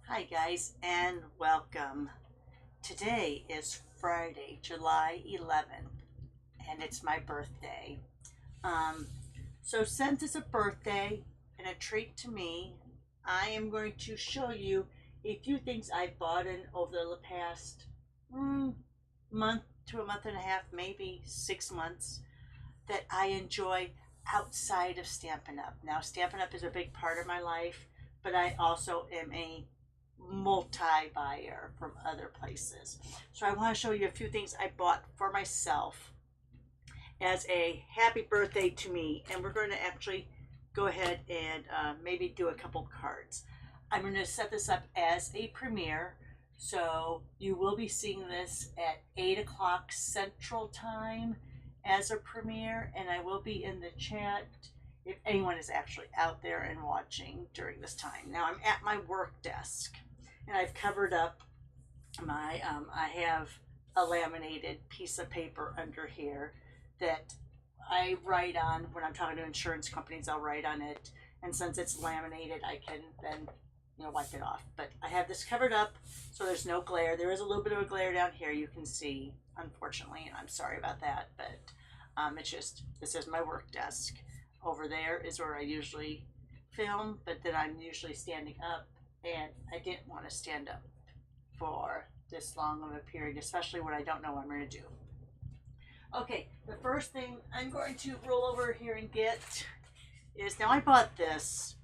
Hi, guys, and welcome. Today is Friday, July 11th, and it's my birthday. Um, so, since it's a birthday and a treat to me, I am going to show you a few things I bought in over the past month to a month and a half, maybe 6 months, that I enjoy outside of Stampin' Up. Now, Stampin' Up is a big part of my life, but I also am a multi buyer from other places. So I want to show you a few things I bought for myself as a happy birthday to me. And we're going to actually go ahead and maybe do a couple cards. I'm going to set this up as a premiere. So you will be seeing this at 8 o'clock Central Time as a premiere, and I will be in the chat if anyone is actually out there and watching during this time. Now I'm at my work desk, and I've covered up my, I have a laminated piece of paper under here that I write on when I'm talking to insurance companies. I'll write on it, and since it's laminated, I can then wipe it off. But I have this covered up so there's no glare. There is a little bit of a glare down here, you can see, unfortunately, and I'm sorry about that, but it's just, this is my work desk. Over there is where I usually film, but then I'm usually standing up, and I didn't want to stand up for this long of a period, especially when I don't know what I'm going to do. Okay, the first thing I'm going to roll over here and get is, now I bought this,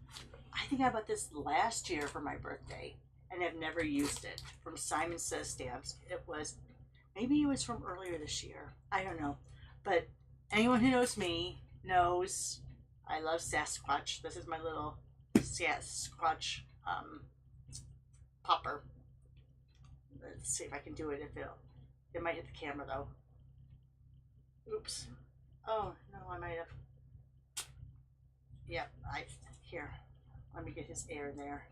I think I bought this last year for my birthday and have never used it, from Simon Says Stamps. Maybe it was from earlier this year, I don't know, but anyone who knows me knows I love Sasquatch. This is my little Sasquatch popper. Let's see if I can do it. It might hit the camera though. Oops. Oh no, I might have. Yep. Here. Let me get his air in there.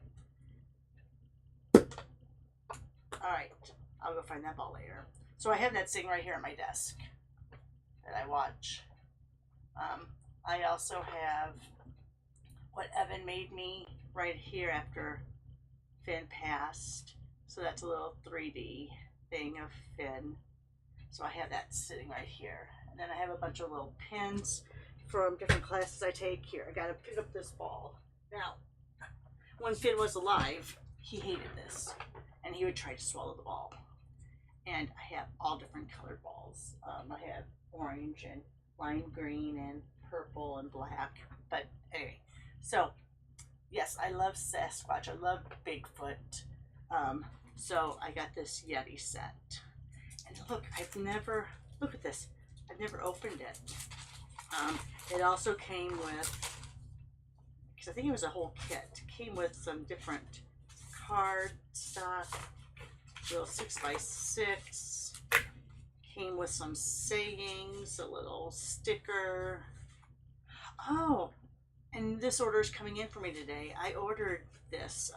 All right. I'll go find that ball later. So I have that sitting right here on my desk that I watch. I also have what Evan made me right here after Finn passed. So that's a little 3D thing of Finn. So I have that sitting right here. And then I have a bunch of little pins from different classes I take. Here, I gotta pick up this ball. Now, when Finn was alive, he hated this, and he would try to swallow the ball. And I have all different colored balls. I have orange and lime green and purple and black. But anyway, so yes, I love Sasquatch. I love Bigfoot. So I got this Yeti set. And look at this. I've never opened it. It also came with, because I think it was a whole kit, came with some different card stock, little 6x6, came with some sayings, a little sticker. Oh, and this order is coming in for me today. I ordered this,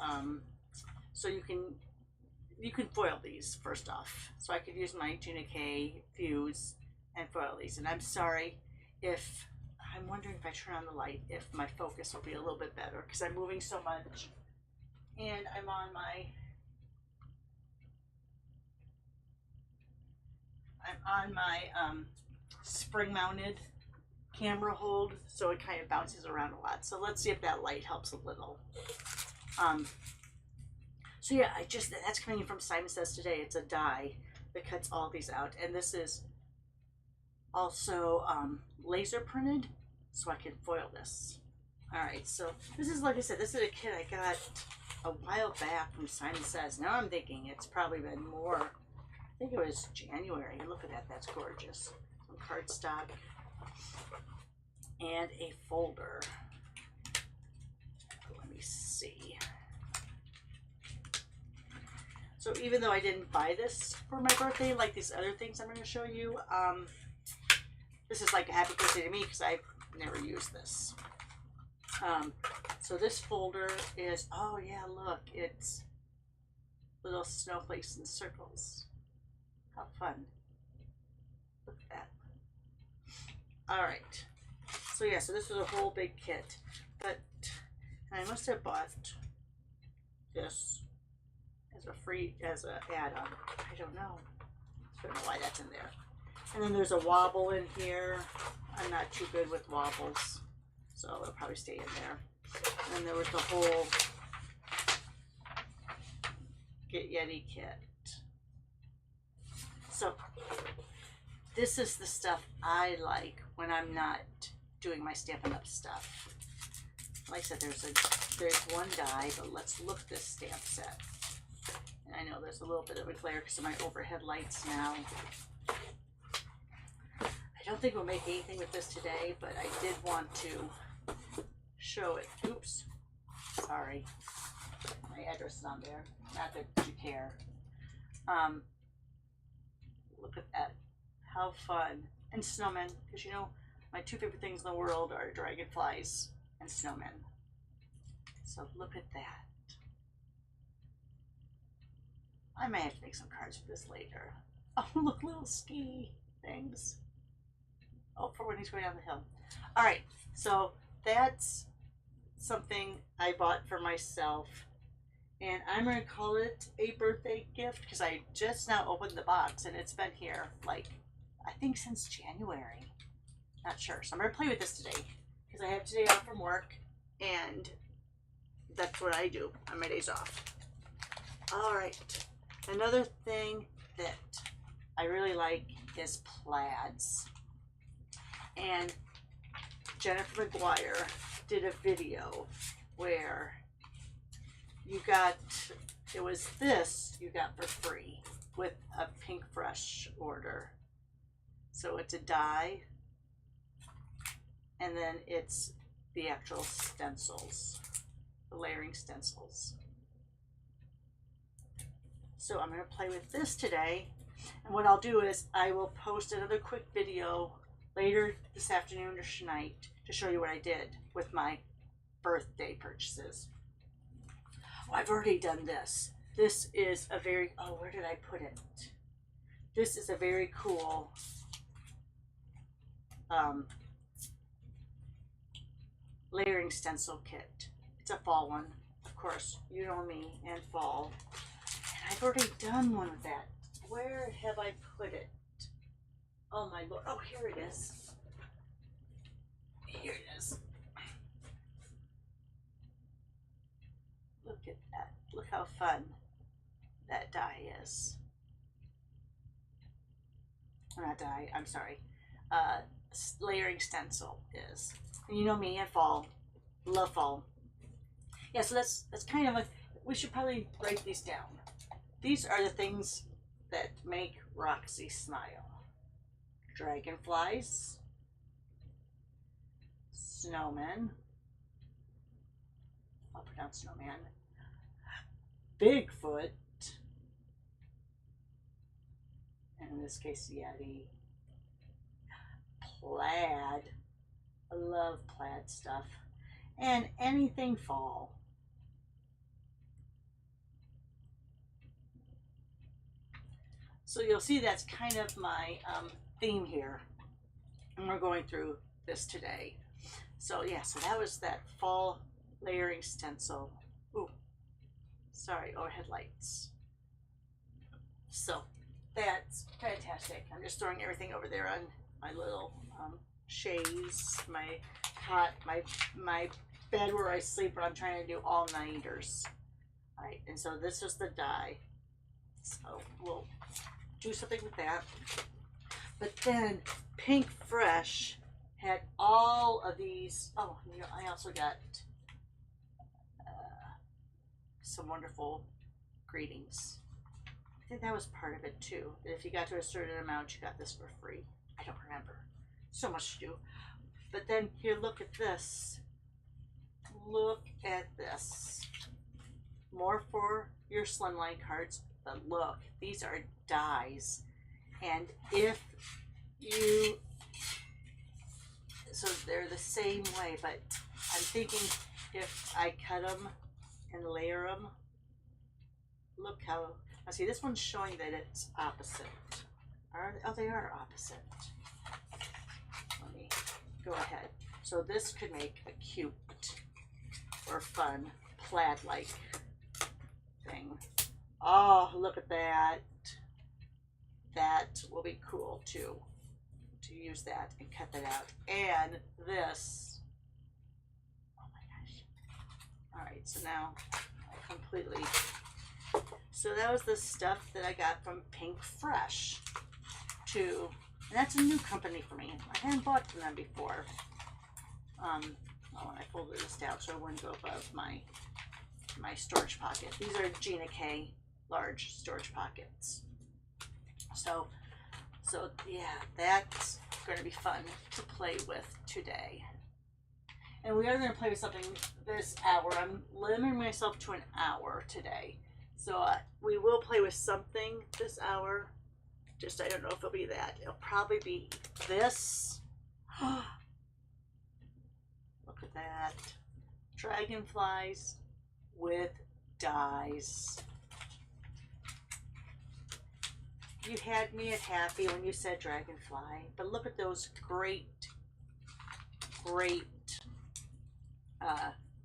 so you can foil these first off. So I could use my Gina K fuse and foil these. And I'm sorry if, I'm wondering if I turn on the light, if my focus will be a little bit better, because I'm moving so much. And I'm on my spring mounted camera hold, so it kind of bounces around a lot. So let's see if that light helps a little. So yeah, that's coming in from Simon Says today. It's a die that cuts all these out, and this is also laser printed, so I can foil this. All right, so this is, like I said, this is a kit I got a while back from Simon Says. Now I'm thinking it's probably been more. I think it was January. Look at that, that's gorgeous. Some cardstock and a folder. Let me see. So even though I didn't buy this for my birthday, like these other things I'm going to show you, this is like a happy birthday to me because I've never used this. So this folder is, oh yeah, look, it's little snowflakes and circles. How fun. Look at that. All right. So yeah, so this is a whole big kit, but I must have bought this as a free, as a add-on. I don't know. I don't know why that's in there. And then there's a wobble in here. I'm not too good with wobbles, so it'll probably stay in there. And then there was the whole Get Yeti kit. So this is the stuff I like when I'm not doing my Stampin' Up stuff. Like I said, there's one die, but let's look this stamp set. And I know there's a little bit of a glare because of my overhead lights now. I don't think we'll make anything with this today, but I did want to show it. Oops, sorry. My address is on there. Not that you care. Look at that. How fun. And snowmen, because you know, my two favorite things in the world are dragonflies and snowmen. So look at that. I may have to make some cards for this later. Oh, look, little ski things. Oh, for when he's going down the hill. All right, so that's something I bought for myself. And I'm going to call it a birthday gift because I just now opened the box and it's been here like, I think since January. Not sure. So I'm going to play with this today because I have today off from work and that's what I do on my days off. All right. Another thing that I really like is plaids. And Jennifer McGuire did a video where you got, it was this you got for free with a Pinkfresh order. So it's a die, and then it's the actual stencils, the layering stencils. So I'm going to play with this today, and what I'll do is I will post another quick video later this afternoon or tonight to show you what I did with my birthday purchases. Oh, I've already done this. This is a very, oh, where did I put it? This is a very cool layering stencil kit. It's a fall one, of course, you know me and fall. And I've already done one of that. Where have I put it? Oh my Lord, oh, here it is. Here it is. Look at that. Look how fun that die is. Not die, I'm sorry. Layering stencil is. And you know me and fall. Love fall. Yeah, so that's kind of like, we should probably write these down. These are the things that make Roxy smile. Dragonflies. Snowmen. I'll pronounce snowman. Bigfoot. And in this case, Yeti. Plaid. I love plaid stuff. And anything fall. So you'll see that's kind of my theme here. And we're going through this today. So yeah, so that was that fall layering stencil. Ooh, sorry, overhead lights. So that's fantastic. I'm just throwing everything over there on my little chaise, my cot, my bed where I sleep, where I'm trying to do all-nighters. All right, and so this is the die. So we'll do something with that. But then Pinkfresh had all of these. Oh, you know, I also got some wonderful greetings. I think that was part of it too. That if you got to a certain amount, you got this for free. I don't remember. So much to do. But then here, look at this. Look at this. More for your slimline cards, but look, these are dies. And if you, so they're the same way, but I'm thinking if I cut them and layer them, look how, now see, this one's showing that it's opposite. Oh, they are opposite. Let me go ahead. So this could make a cute or fun plaid-like thing. Oh, look at that. That will be cool too, to use that and cut that out. And this, oh my gosh. All right, so now I completely, so that was the stuff that I got from Pink Fresh too. And that's a new company for me. I hadn't bought from them before. Oh, and I folded this down so it wouldn't go above my storage pocket. These are Gina K large storage pockets. So yeah, that's going to be fun to play with today. And we are going to play with something this hour. I'm limiting myself to an hour today. So we will play with something this hour. Just, I don't know if it'll be that. It'll probably be this. Look at that. Dragonflies with dies. You had me at happy when you said dragonfly, but look at those great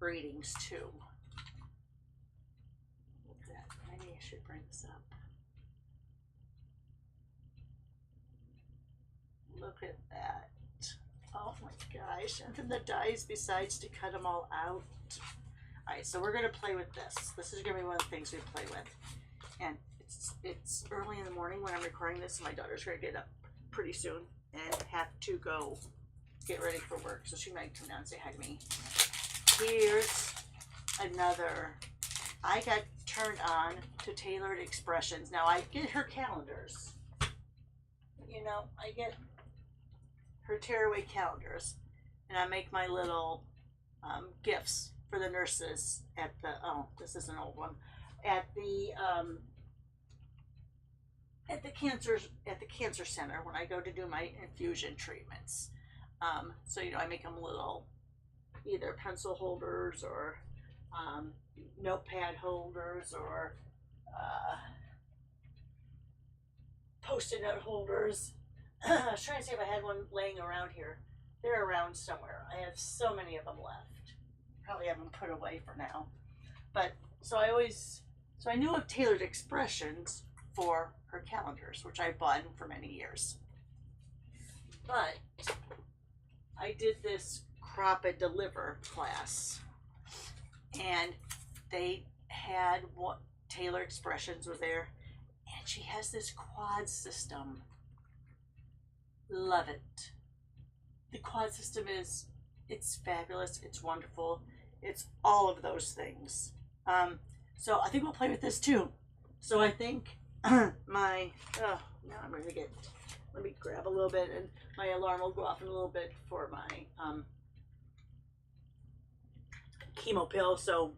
readings too. Look at that. Maybe I should bring this up. Look at that. Oh my gosh. And then the dies decides to cut them all out. Alright, so we're going to play with this. This is going to be one of the things we play with. And it's early in the morning when I'm recording this. My daughter's going to get up pretty soon and have to go get ready for work. So she might come down and say hi to me. Here's another. I got turned on to Tailored Expressions. Now I get her calendars. You know, I get her tearaway calendars. And I make my little gifts for the nurses at the, oh, this is an old one, at the cancer center when I go to do my infusion treatments. So you know, I make them little either pencil holders or notepad holders or post-it note holders. I was trying to see if I had one laying around here. They're around somewhere. I have so many of them left. Probably have them put away for now. But so I knew of Tailored Expressions for her calendars, which I bought for many years. But I did this Crop and Deliver class, and they had what Tailored Expressions was there, and she has this quad system. Love it. The quad system it's fabulous, it's wonderful, it's all of those things. So I think we'll play with this too. So I think now I'm going to let me grab a little bit and my alarm will go off in a little bit for my chemo pill, so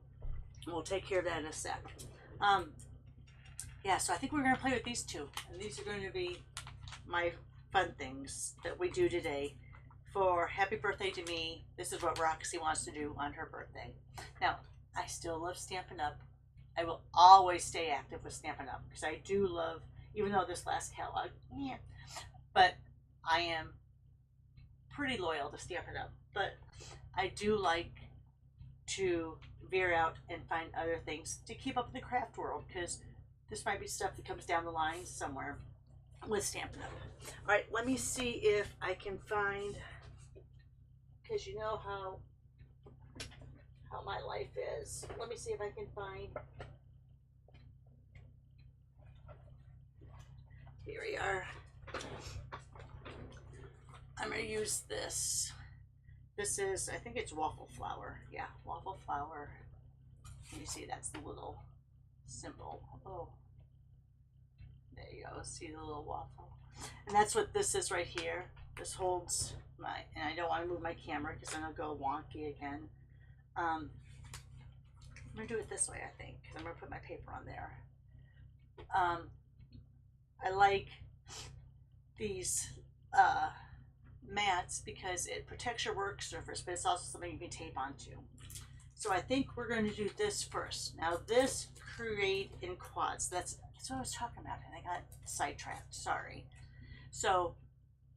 we'll take care of that in a sec. Yeah, so I think we're going to play with these two, and these are going to be my fun things that we do today. For happy birthday to me, this is what Roxy wants to do on her birthday. Now, I still love Stampin' Up. I will always stay active with Stampin' Up because I do love, even though this last catalog, but I am pretty loyal to Stampin' Up. But I do like to veer out and find other things to keep up in the craft world, because this might be stuff that comes down the line somewhere with Stampin' Up. All right, let me see if I can find, because you know how my life is. Let me see if I can find. Here we are. I'm going to use this. This is, I think it's waffle flour. Yeah, waffle flour. You see, that's the little symbol. Oh, there you go. See the little waffle. And that's what this is right here. This holds my, and I don't want to move my camera because then it'll go wonky again. I'm going to do it this way, I think, because I'm going to put my paper on there. I like these mats because it protects your work surface, but it's also something you can tape onto. So I think we're going to do this first. Now this create in quads. That's what I was talking about, and I got sidetracked. Sorry. So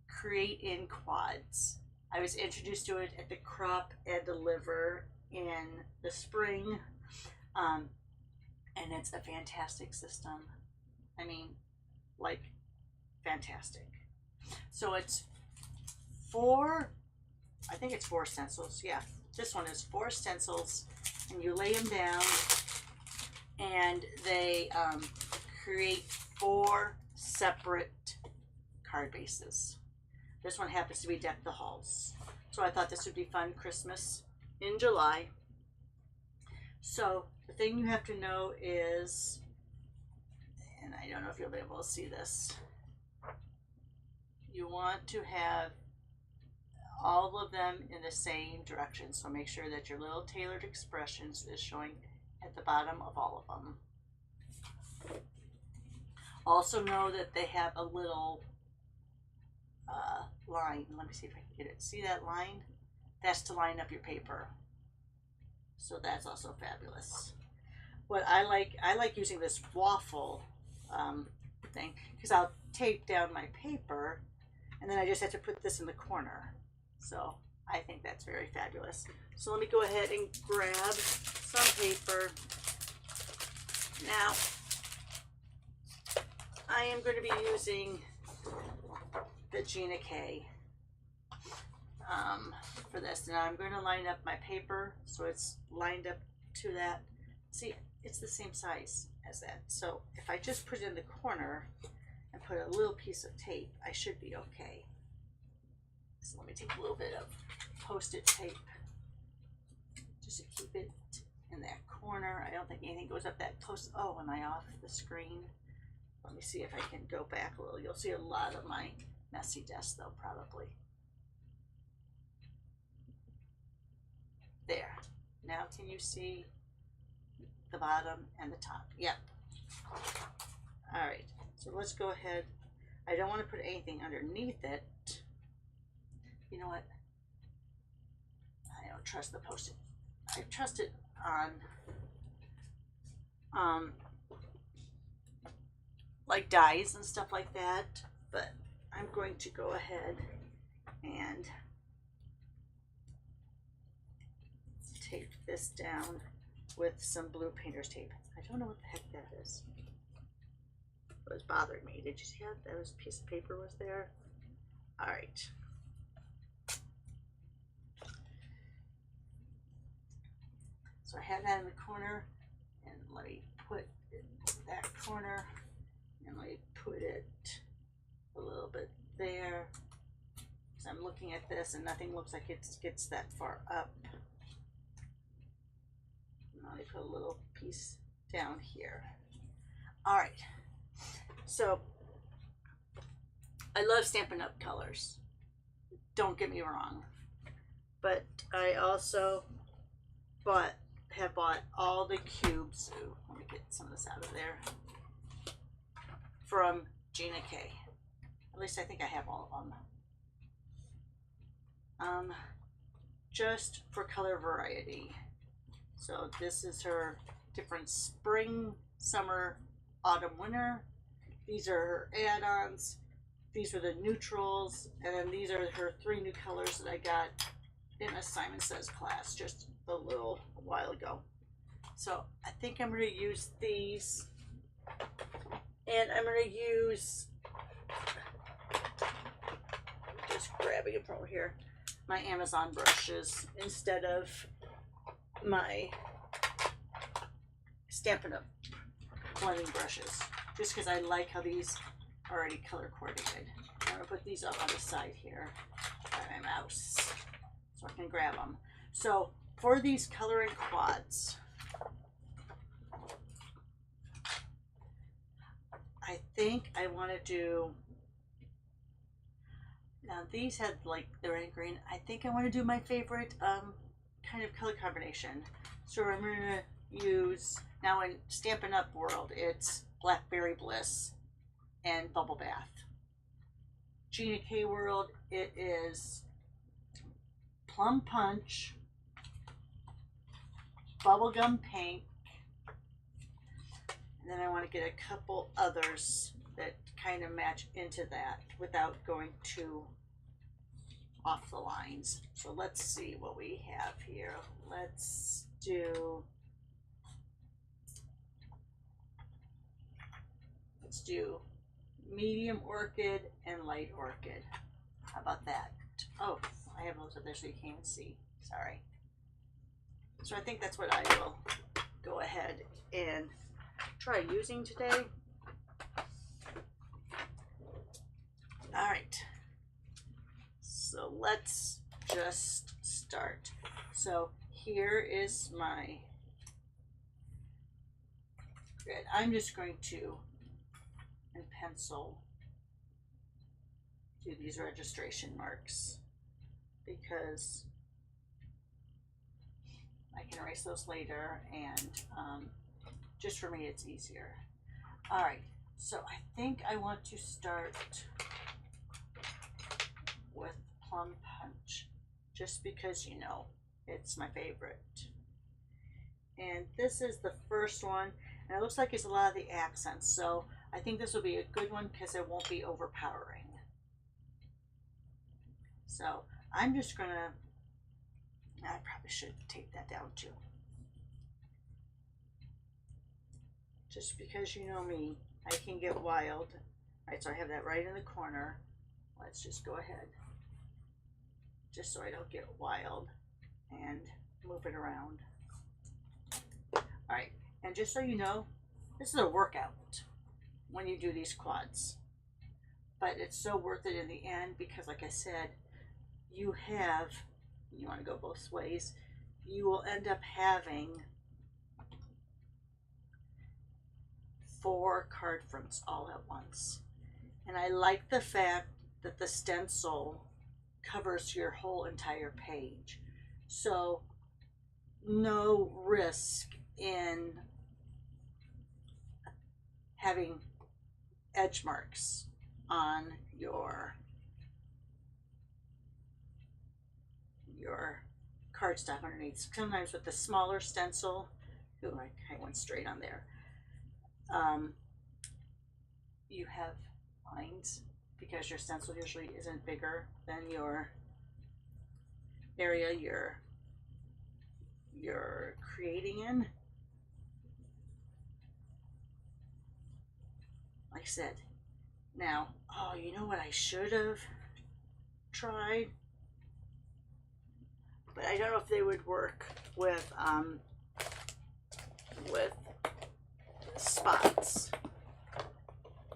create in quads. I was introduced to it at the Crop and Deliver in the spring. And it's a fantastic system. I mean, like, fantastic. So it's I think it's 4 stencils. Yeah, this one is 4 stencils, and you lay them down, and they create 4 separate card bases. This one happens to be Deck the Halls. So I thought this would be fun Christmas in July. So the thing you have to know is, and I don't know if you'll be able to see this, you want to have all of them in the same direction. So make sure that your little tailored expressions is showing at the bottom of all of them. Also know that they have a little line. Let me see if I can get it. See that line? That's to line up your paper. So that's also fabulous. What I like using this waffle thing, because I'll tape down my paper and then I just have to put this in the corner. So I think that's very fabulous. So let me go ahead and grab some paper. Now, I am going to be using the Gina K for this. Now I'm going to line up my paper so it's lined up to that. See, it's the same size as that. So if I just put it in the corner and put a little piece of tape, I should be okay. So let me take a little bit of Post-it tape just to keep it in that corner. I don't think anything goes up that close. Oh, am I off the screen? Let me see if I can go back a little. You'll see a lot of my messy desk though, probably. There. Now can you see the bottom and the top? Yep. All right, so let's go ahead. I don't want to put anything underneath it. You know what? I don't trust the Post-it. I trust it on like dies and stuff like that, but I'm going to go ahead and tape this down with some blue painter's tape. I don't know what the heck that is. It was bothering me. Did you see how that was a piece of paper was there? All right. So I have that in the corner, and let me put it in that corner, and let me put it a little bit there. So I'm looking at this, and nothing looks like it gets that far up. And let me put a little piece down here. All right. So I love Stampin' Up! Colors. Don't get me wrong, but I also have bought all the cubes. Ooh, let me get some of this out of there. From Gina K. At least I think I have all of them. Just for color variety. So this is her different spring, summer, autumn, winter. These are her add-ons. These are the neutrals. And then these are her 3 new colors that I got in a Simon Says class just a little while ago. So I think I'm going to use these, and I'm going to use, just grabbing it from over here, my Amazon brushes instead of my Stampin' Up! Blending brushes, just because I like how these are already color coordinated. I'm going to put these up on the side here by my mouse so I can grab them. So for these coloring quads, I think I want to do, now these had like the red and green. I think I want to do my favorite kind of color combination. So I'm going to use, now in Stampin' Up! World, it's Blackberry Bliss and Bubble Bath. Gina K World, it is Plum Punch, Bubblegum Pink, and then I want to get a couple others that kind of match into that without going too off the lines. So let's see what we have here. Let's do, Let's do medium orchid and light orchid. How about that? Oh, I have those up there so you can't see. Sorry. So I think that's what I will go ahead and try using today. All right. So let's just start. So here is my grid. I'm just going to, in pencil, do these registration marks because I can erase those later, and just for me it's easier. All right, so I think I want to start with Plum Punch just because, you know, it's my favorite. And this is the first one, and it looks like it's a lot of the accents, so I think this will be a good one because it won't be overpowering. So I'm just gonna, I probably should take that down too. Just because you know me, I can get wild. All right, so I have that right in the corner. Let's just go ahead, just so I don't get wild, and move it around. All right, and just so you know, this is a workout when you do these quads, but it's so worth it in the end because, like I said, you want to go both ways, you will end up having 4 card fronts all at once. And I like the fact that the stencil covers your whole entire page. So no risk in having edge marks on your cardstock underneath. Sometimes with the smaller stencil, ooh, I went straight on there. You have lines because your stencil usually isn't bigger than your area you're creating in. Like I said, now, oh, you know what I should have tried? But I don't know if they would work with spots.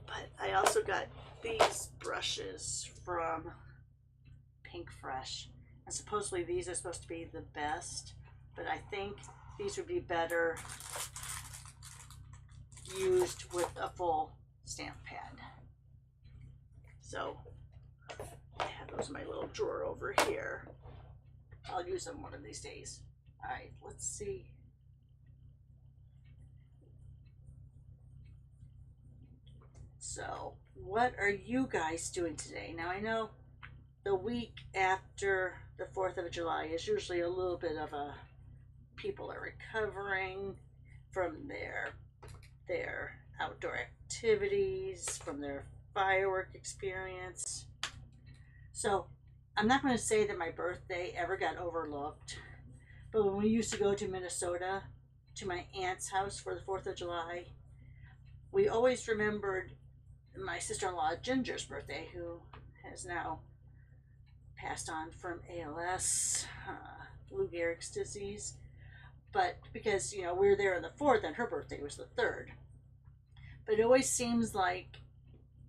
But I also got these brushes from Pink Fresh, and supposedly these are supposed to be the best, but I think these would be better used with a full stamp pad. So I have those in my little drawer over here. I'll use them one of these days. All right, let's see. So what are you guys doing today? Now I know the week after the 4th of July is usually a little bit of a, people are recovering from their outdoor activities, from their firework experience. So I'm not going to say that my birthday ever got overlooked, but when we used to go to Minnesota to my aunt's house for the 4th of July, we always remembered my sister-in-law Ginger's birthday, who has now passed on from ALS, Lou Gehrig's disease. But because, you know, we were there on the 4th and her birthday was the 3rd. But it always seems like,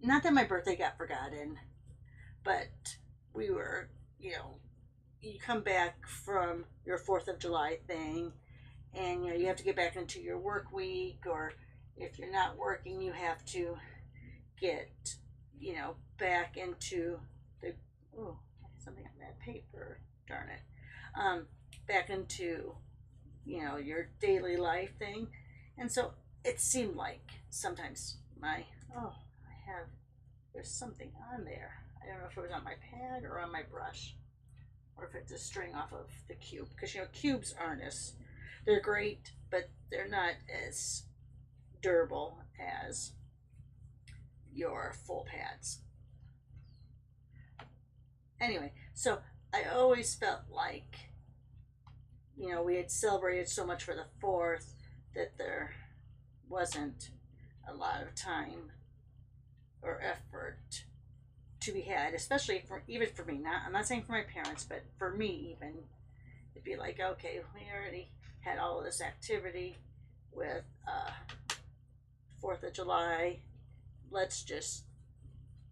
not that my birthday got forgotten, but we were, you know, you come back from your 4th of July thing and, you know, you have to get back into your work week, or if you're not working, you have to get, you know, back into the, oh, something on that paper, darn it, back into, you know, your daily life thing. And so it seemed like sometimes there's something on there. I don't know if it was on my pad or on my brush, or if it's a string off of the cube, because, you know, cubes aren't as, they're great, but they're not as durable as your full pads. Anyway, so I always felt like, you know, we had celebrated so much for the 4th that there wasn't a lot of time or effort to be had, especially for even for me. Not I'm not saying for my parents, but for me even, it'd be like, okay, we already had all of this activity with 4th of July. Let's just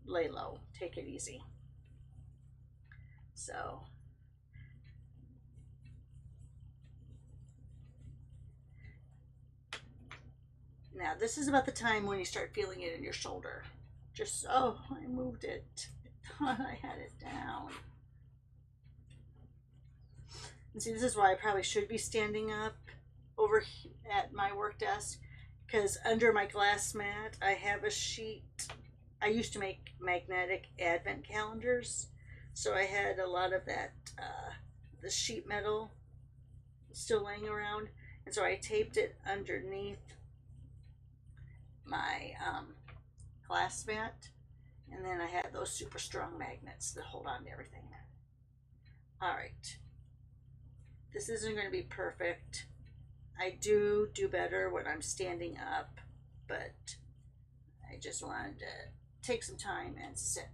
lay low, take it easy. So now this is about the time when you start feeling it in your shoulder. Just, oh, I moved it. I thought I had it down. And see, this is why I probably should be standing up over at my work desk, because under my glass mat I have a sheet. I used to make magnetic advent calendars, so I had a lot of that the sheet metal still laying around, and so I taped it underneath my glass mat, and then I had those super strong magnets that hold on to everything. All right, this isn't going to be perfect. I do better when I'm standing up, but I just wanted to take some time and sit.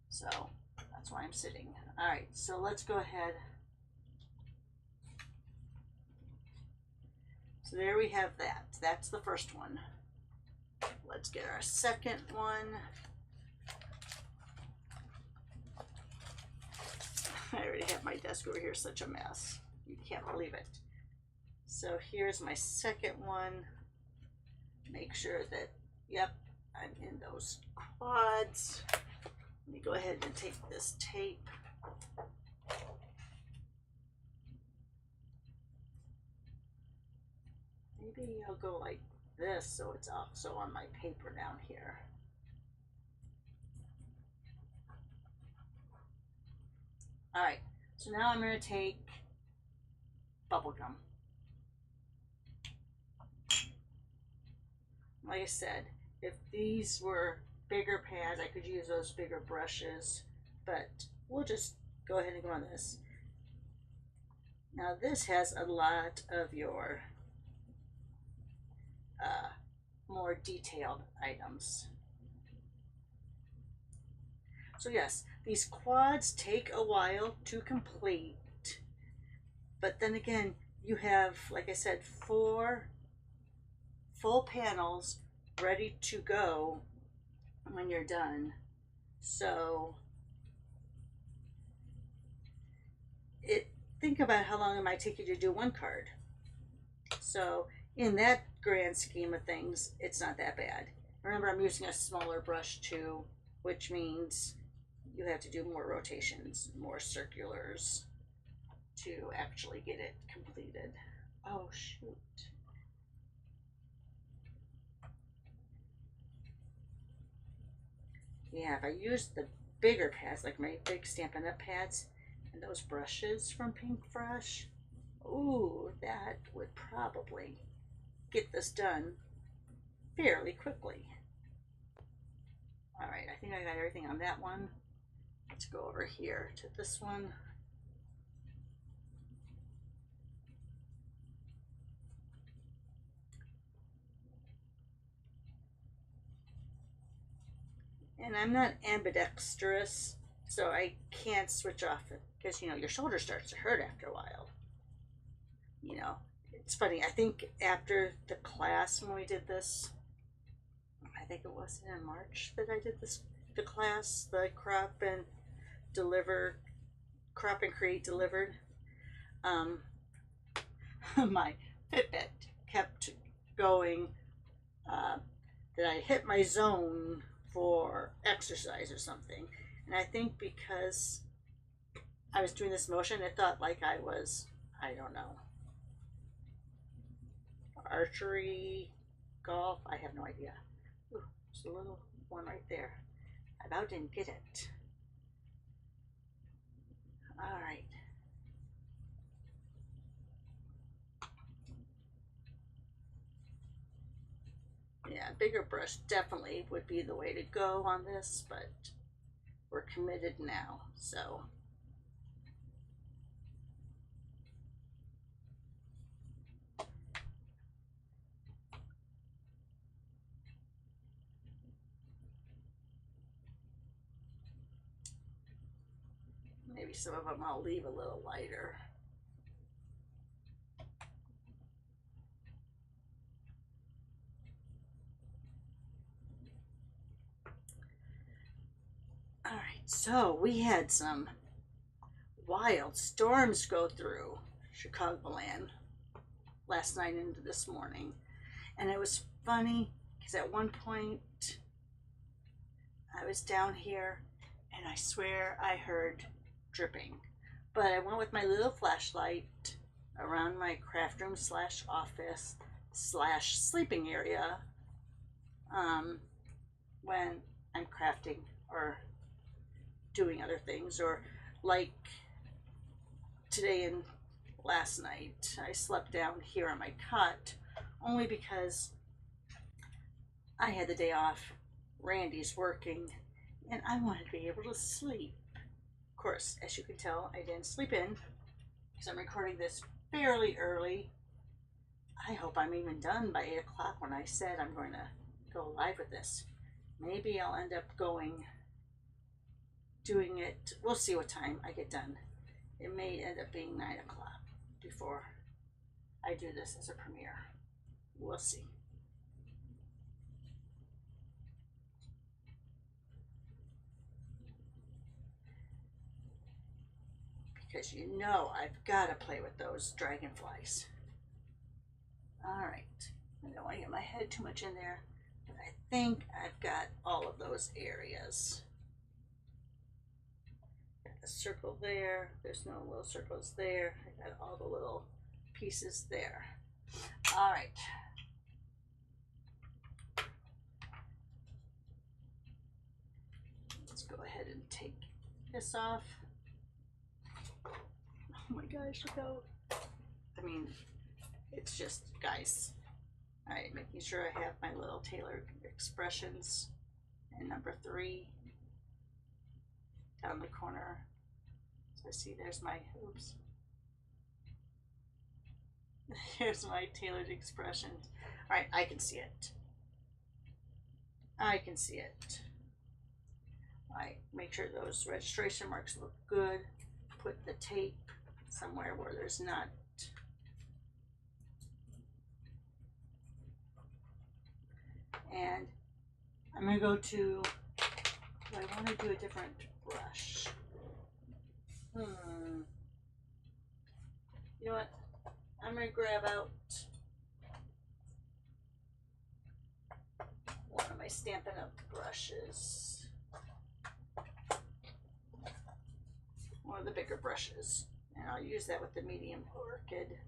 So that's why I'm sitting. All right, so let's go ahead. So there we have that. That's the first one. Let's get our second one. I already have my desk over here, such a mess. You can't believe it. So here's my second one. Make sure that, yep, I'm in those quads. Let me go ahead and take this tape. Maybe I'll go like this so it's also on my paper down here. All right, so now I'm going to take bubble gum. Like I said, if these were bigger pads, I could use those bigger brushes, but we'll just go ahead and go on this. Now this has a lot of your more detailed items. So yes, these quads take a while to complete, but then again, you have, like I said, 4 full panels ready to go when you're done. So think about how long it might take you to do one card. So in that grand scheme of things, it's not that bad. Remember, I'm using a smaller brush too, which means you have to do more rotations, more circulars to actually get it completed. Oh shoot. Yeah, if I used the bigger pads, like my big Stampin' Up! Pads, and those brushes from Pink Fresh, ooh, that would probably get this done fairly quickly. All right, I think I got everything on that one. Let's go over here to this one. And I'm not ambidextrous, so I can't switch off it, because, you know, your shoulder starts to hurt after a while. You know, it's funny, I think after the class when we did this, I think it was in March that I did this, the class, the crop and create delivered. My Fitbit kept going that I hit my zone for exercise or something, and I think because I was doing this motion, it thought like I was, I don't know, archery, golf, I have no idea. Ooh, there's a little one right there. I about didn't get it. All right. Yeah, bigger brush definitely would be the way to go on this, but we're committed now, so. maybe some of them I'll leave a little lighter. All right, so we had some wild storms go through Chicagoland last night into this morning. And it was funny because at one point I was down here and I swear I heard dripping. But I went with my little flashlight around my craft room slash office slash sleeping area when I'm crafting or doing other things, or like today and last night I slept down here on my cot only because I had the day off, Randy's working, and I wanted to be able to sleep. Of course, as you can tell, I didn't sleep in because I'm recording this fairly early. I hope I'm even done by 8 o'clock when I said I'm going to go live with this. Maybe I'll end up doing it. We'll see what time I get done. It may end up being 9 o'clock before I do this as a premiere. We'll see. Because you know I've got to play with those dragonflies. All right. I don't want to get my head too much in there, but I think I've got all of those areas. Got the circle there. There's no little circles there. I got all the little pieces there. All right. Let's go ahead and take this off. Oh my gosh, look how, I mean, it's just, guys. All right, making sure I have my little tailored expressions. And number 3, down the corner. So see, there's my, oops. Here's my tailored expressions. All right, I can see it. I can see it. All right, make sure those registration marks look good. Put the tape somewhere where there's not. And I'm going to go to, I want to do a different brush. You know what? I'm going to grab out one of my Stampin' Up! Brushes. One of the bigger brushes. And I'll use that with the medium orchid.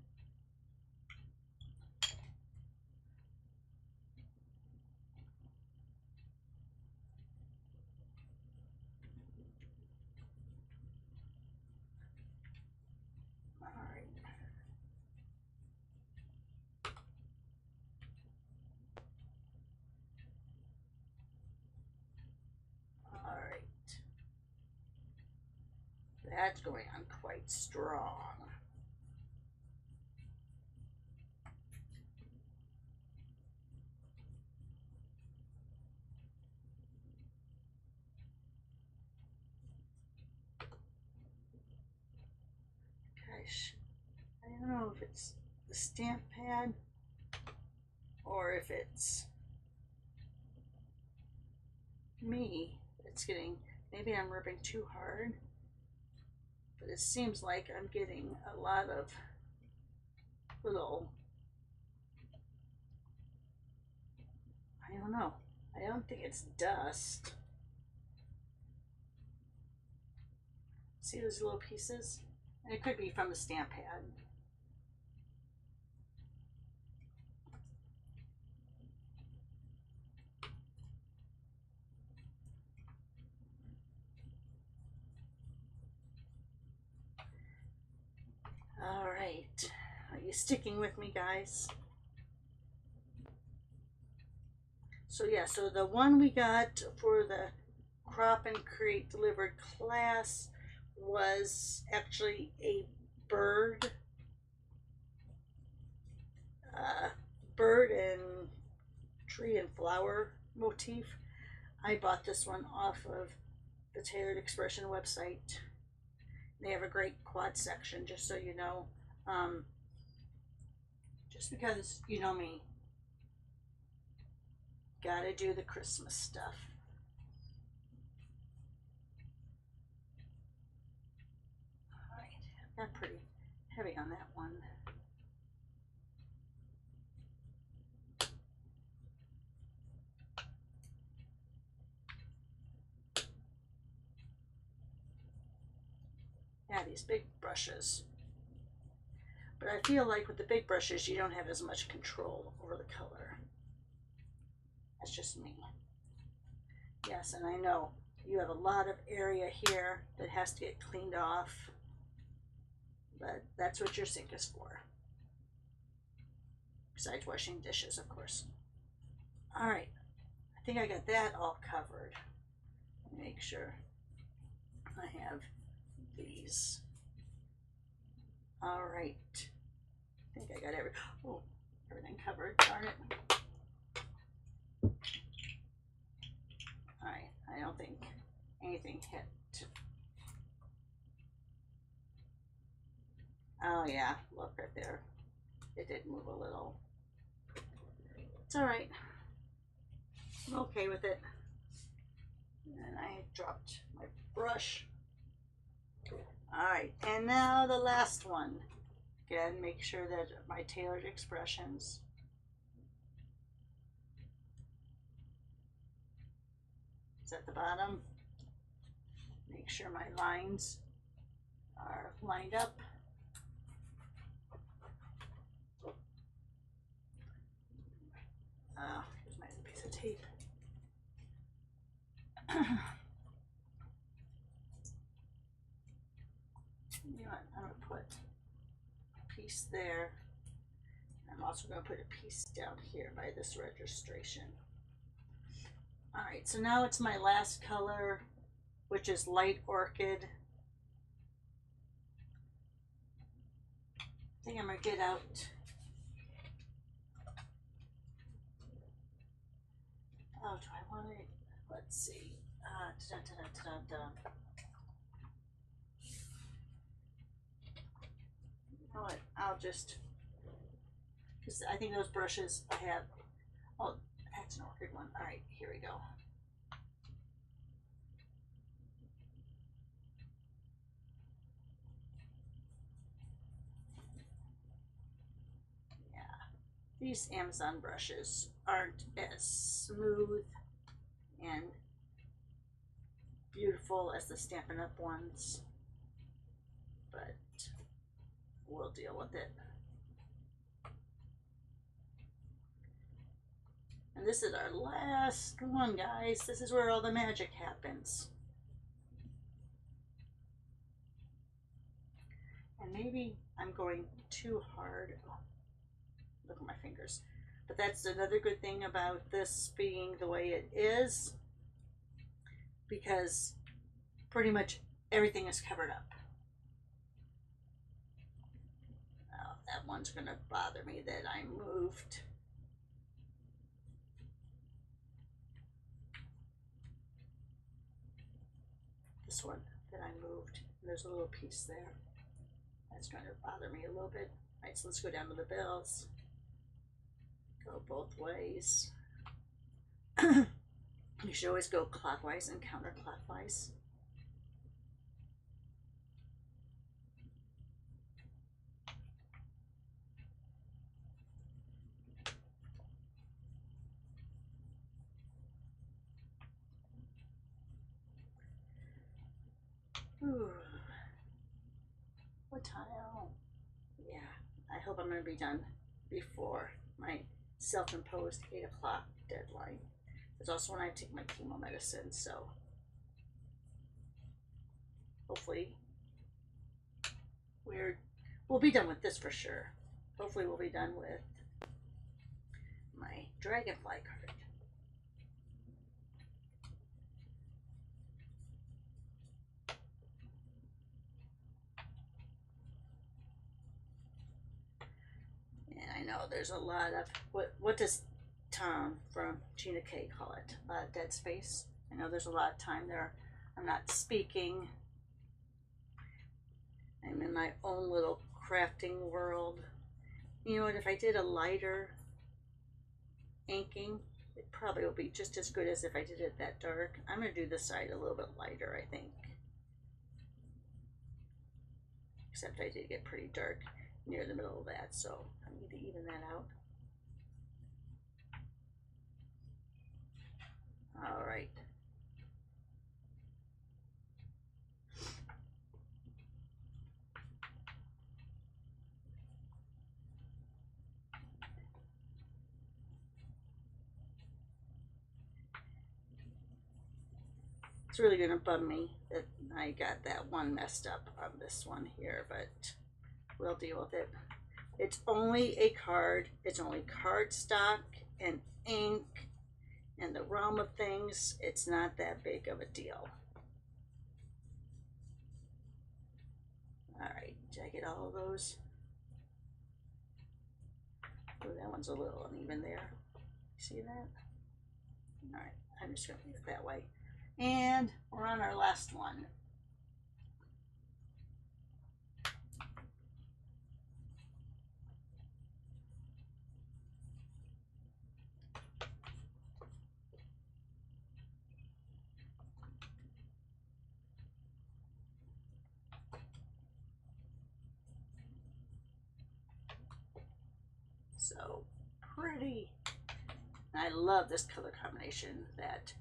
That's going on quite strong. Gosh, I don't know if it's the stamp pad or if it's me that's getting, maybe I'm ripping too hard. But it seems like I'm getting a lot of little, I don't know. I don't think it's dust. See those little pieces? And it could be from the stamp pad. All right, are you sticking with me, guys? So yeah, so the one we got for the Crop and Create Delivered class was actually a bird and tree and flower motif. I bought this one off of the Tailored Expression website. They have a great quad section, just so you know. Um, just because you know me, gotta do the Christmas stuff. All right, got pretty heavy on that one. Yeah, these big brushes. But I feel like with the big brushes, you don't have as much control over the color. That's just me. Yes, and I know you have a lot of area here that has to get cleaned off, but that's what your sink is for. Besides washing dishes, of course. All right, I think I got that all covered. Make sure I have these. All right, I think I got everything covered. Darn it. All right, I don't think anything hit. Oh yeah, look right there. It did move a little. It's all right. I'm okay with it. And I dropped my brush. All right, and now the last one. Again, make sure that my tailored expressions. Is at the bottom. Make sure my lines are lined up. Here's my piece of tape. You know what? I'm going to put a piece there. I'm also going to put a piece down here by this registration. All right, so now it's my last color, which is light orchid. I think I'm going to get out oh, do I want it? Let's see. You know what? I'll just, because I think those brushes I have, oh, that's an orchid one. All right, here we go. Yeah, these Amazon brushes aren't as smooth and beautiful as the Stampin' Up ones, but we'll deal with it. And this is our last one, guys. This is where all the magic happens. And maybe I'm going too hard. Oh, look at my fingers. But that's another good thing about this being the way it is, because pretty much everything is covered up. Oh, that one's going to bother me that I moved. This one that I moved. There's a little piece there. That's going to bother me a little bit. All right, so let's go down to the bells. Go both ways. You should always go clockwise and counterclockwise. Ooh. What time? Yeah, I hope I'm going to be done before my self-imposed 8 o'clock deadline. It's also when I take my chemo medicine, so hopefully we'll be done with this for sure. Hopefully we'll be done with my dragonfly card. And I know there's a lot of, what does Tom from Gina K call it? Dead space. I know there's a lot of time there I'm not speaking. I'm in my own little crafting world. You know what, if I did a lighter inking, it probably will be just as good as if I did it that dark. I'm going to do this side a little bit lighter, I think. Except I did get pretty dark near the middle of that, so I need to even that out. All right. It's really going to bum me that I got that one messed up on this one here, but we'll deal with it. It's only a card. It's only cardstock and ink. In the realm of things, it's not that big of a deal. All right, did I get all of those? Oh, that one's a little uneven there. See that? All right, I'm just gonna leave it that way. And we're on our last one. So pretty. I love this color combination, that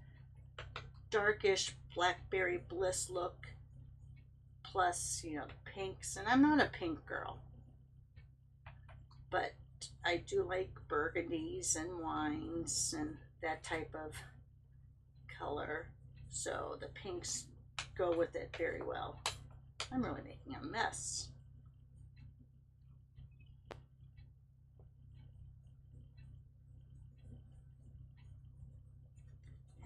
darkish blackberry bliss look plus, you know, the pinks. And I'm not a pink girl, but I do like burgundies and wines and that type of color. So the pinks go with it very well. I'm really making a mess.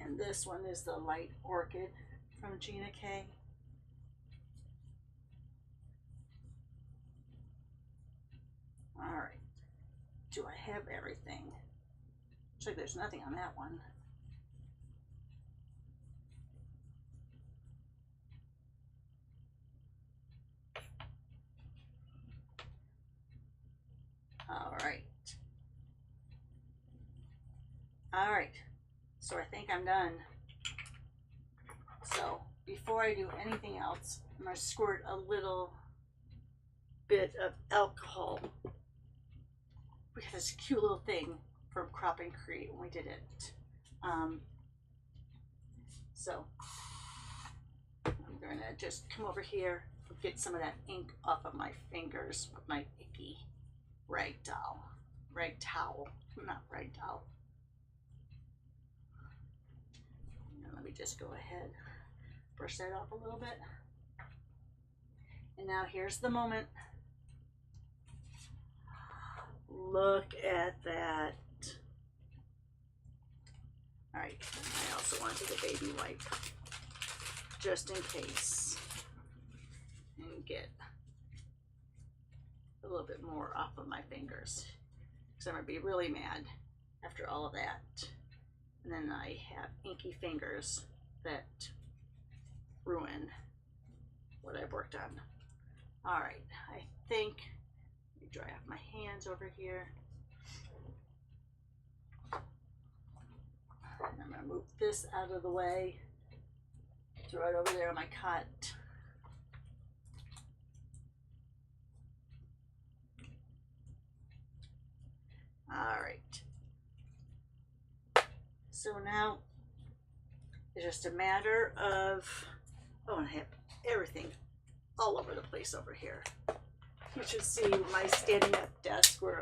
And this one is the Light Orchid from Gina K. All right, do I have everything? Looks like there's nothing on that one. All right. All right, so I think I'm done. So before I do anything else, I'm gonna squirt a little bit of alcohol. We had this cute little thing from Crop and Create when we did it. So I'm gonna just come over here and get some of that ink off of my fingers with my icky rag towel, not rag towel. And let me just go ahead, brush that off a little bit. And now here's the moment. Look at that. All right, I also want to take a baby wipe just in case and get a little bit more off of my fingers, because I'm gonna be really mad after all of that. And then I have inky fingers that ruin what I've worked on. All right, I think, let me dry off my hands over here. And I'm gonna move this out of the way, throw it over there on my cut. All right. So now it's just a matter of, oh, and I have everything all over the place over here. You should see my standing up desk or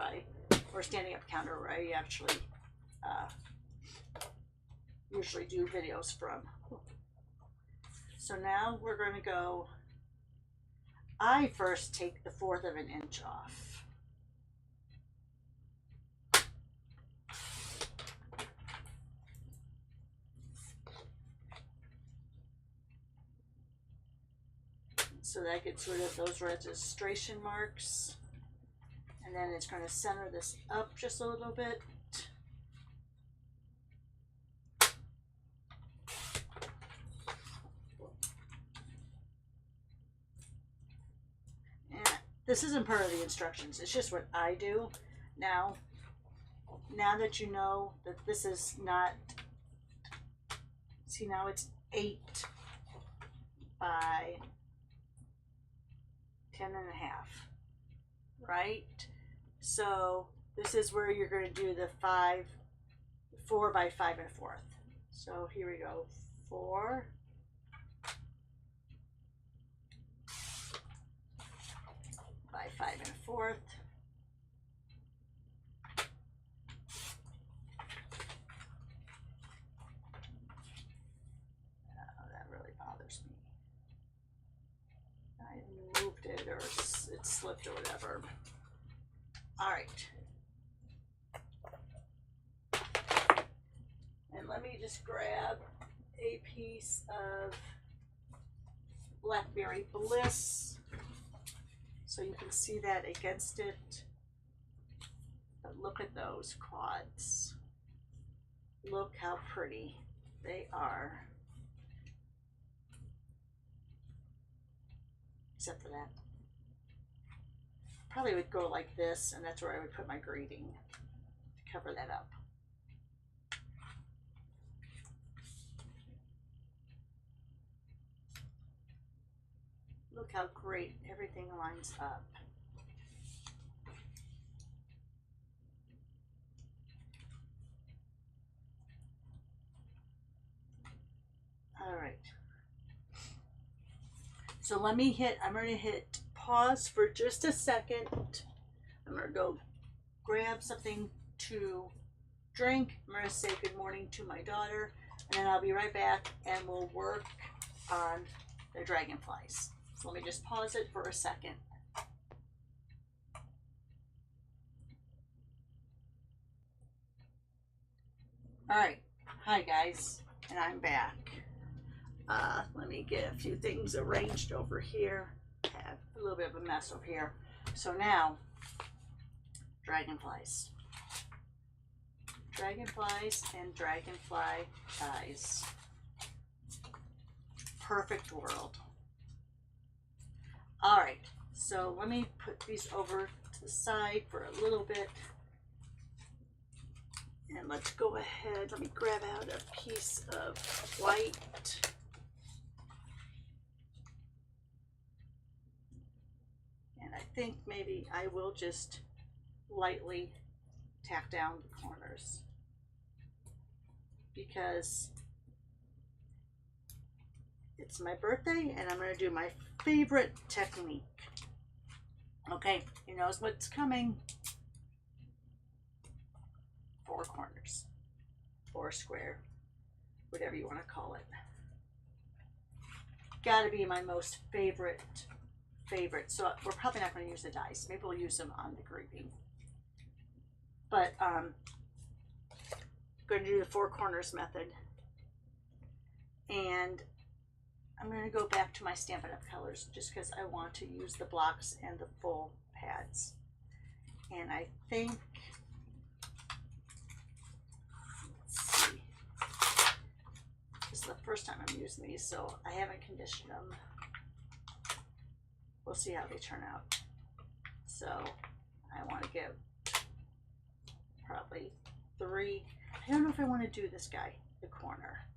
standing up counter where I actually usually do videos from. So now we're going to go, I first take the 1/4 of an inch off. So that gets rid of those registration marks. And then it's going to center this up just a little bit. this isn't part of the instructions. It's just what I do. Now that you know that this is not, see, now it's 8 by 10 and a half, right? So this is where you're going to do the 4 by 5 1/4. So here we go, 4 by 5 1/4. Oh, that really bothers me. I moved it, or it slipped or whatever. All right. And let me just grab a piece of Blackberry Bliss so you can see that against it. But look at those quads. Look how pretty they are. Except for that. Probably would go like this, and that's where I would put my grating to cover that up. Look how great everything lines up. All right. So I'm going to hit pause for just a second. I'm going to go grab something to drink. I'm going to say good morning to my daughter, and then I'll be right back and we'll work on the dragonflies. So let me just pause it for a second. All right. Hi guys, and I'm back. Let me get a few things arranged over here. I have a little bit of a mess over here. So now, dragonflies. Dragonflies and dragonfly eyes. Perfect world. All right, so let me put these over to the side for a little bit. And let's go ahead, let me grab out a piece of white. And I think maybe I will just lightly tack down the corners, because it's my birthday and I'm going to do my favorite technique. Okay, he knows what's coming. 4 corners, 4 square, whatever you want to call it. Gotta be my most favorite. So we're probably not going to use the dice. Maybe we'll use them on the grating. But I'm going to do the 4 corners method. And I'm going to go back to my Stampin' Up! Colors just because I want to use the blocks and the full pads. And I think, let's see, this is the first time I'm using these, so I haven't conditioned them. We'll see how they turn out. So I want to give probably 3. I don't know if I want to do this guy, the corner.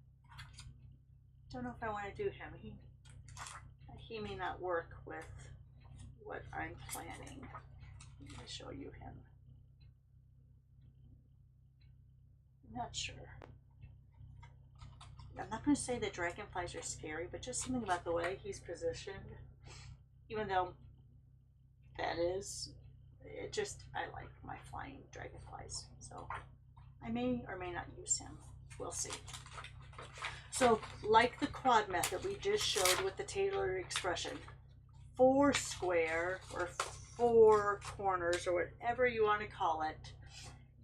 Don't know if I want to do him. He may not work with what I'm planning. I'm going to show you him. I'm not sure. I'm not going to say that dragonflies are scary, but just something about the way he's positioned. Even though that is, I like my flying dragonflies. So I may or may not use him. We'll see. So like the quad method we just showed with the tailored expression, 4 square or 4 corners or whatever you want to call it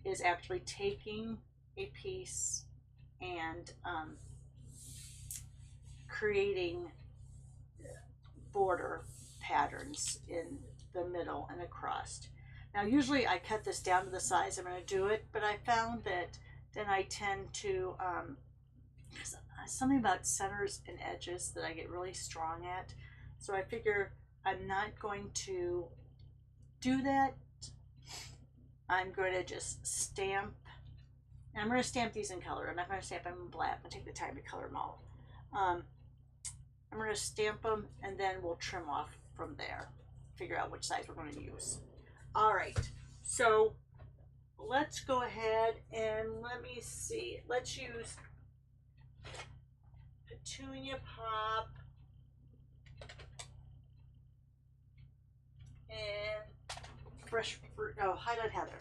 is actually taking a piece and creating border patterns in the middle and across. Now usually I cut this down to the size I'm going to do it, but I found that then I tend to something about centers and edges that I get really strong at. So I figure I'm not going to do that, I'm going to just stamp. And I'm going to stamp these in color. I'm not going to stamp them in black. I'm going to take the time to color them all. I'm going to stamp them, and then we'll trim off from there. Figure out which size we're going to use. All right, so let's go ahead and let me see. Let's use Petunia Pop and Fresh Fruit. Oh, Highlight Heather.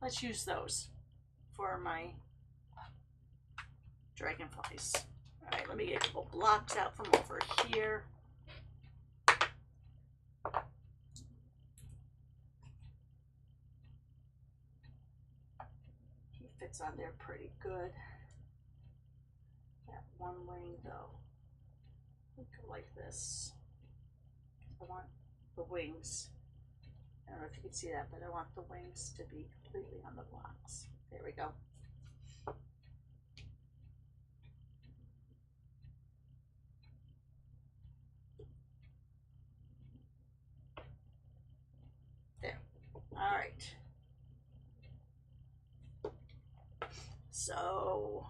Let's use those for my dragonflies. All right, let me get a couple blocks out from over here. He fits on there pretty good. That one wing though, go like this. I want the wings. I don't know if you can see that, but I want the wings to be completely on the blocks. There we go. There. All right. So,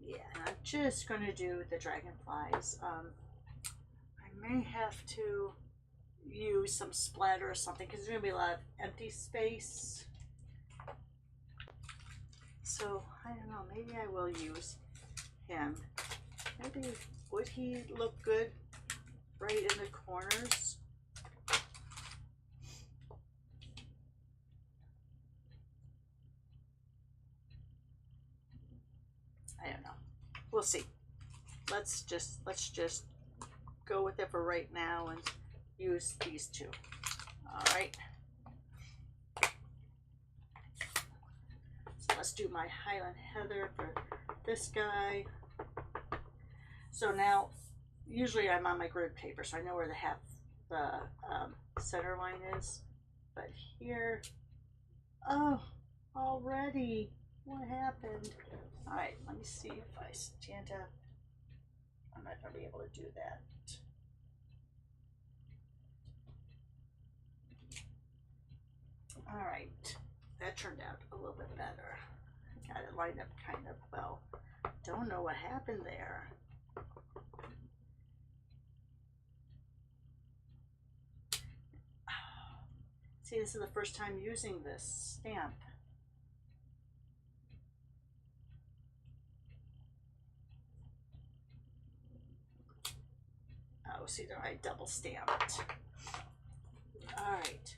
yeah, I'm just going to do the dragonflies. I may have to use some splatter or something because there's going to be a lot of empty space. So, I don't know, maybe I will use him. Maybe, would he look good right in the corners? I don't know. We'll see. Let's just go with it for right now and use these two. All right. So let's do my Highland Heather for this guy. So now, usually I'm on my grid paper, so I know where the center line is. But here, oh, already, what happened? All right, let me see if I stand up. I'm not going to be able to do that. All right, that turned out a little bit better. Got it lined up kind of well. Don't know what happened there. See, this is the first time using this stamp. Oh, see, there I double stamped. All right.